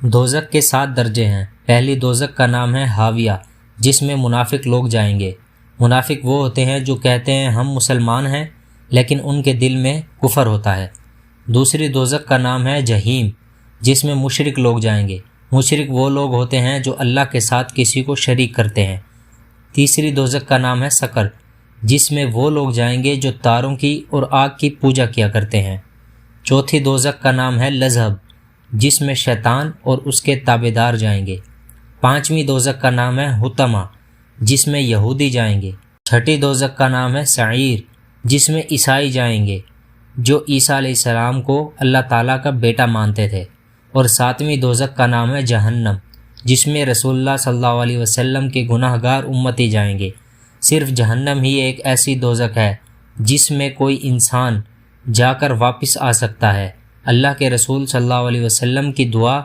دوزخ کے 7 درجے ہیں۔ پہلی دوزخ کا نام ہے حاویہ، جس میں منافق لوگ جائیں گے۔ منافق وہ ہوتے ہیں جو کہتے ہیں ہم مسلمان ہیں لیکن ان کے دل میں کفر ہوتا ہے۔ دوسری دوزخ کا نام ہے جہیم، جس میں مشرک لوگ جائیں گے۔ مشرک وہ لوگ ہوتے ہیں جو اللہ کے ساتھ کسی کو شریک کرتے ہیں۔ تیسری دوزخ کا نام ہے سقر، جس میں وہ لوگ جائیں گے جو تاروں کی اور آگ کی پوجا کیا کرتے ہیں۔ چوتھی دوزخ کا نام ہے لظب، جس میں شیطان اور اس کے تابعدار جائیں گے۔ پانچویں دوزخ کا نام ہے حطمہ، جس میں یہودی جائیں گے۔ چھٹی دوزخ کا نام ہے سعیر، جس میں عیسائی جائیں گے جو عیسیٰ علیہ السلام کو اللہ تعالیٰ کا بیٹا مانتے تھے۔ اور ساتویں دوزخ کا نام ہے جہنم، جس میں رسول اللہ صلی اللہ علیہ وسلم کے گناہ گار امتی جائیں گے۔ صرف جہنم ہی ایک ایسی دوزخ ہے جس میں کوئی انسان جا کر واپس آ سکتا ہے۔ اللہ کے رسول صلی اللہ علیہ وسلم کی دعا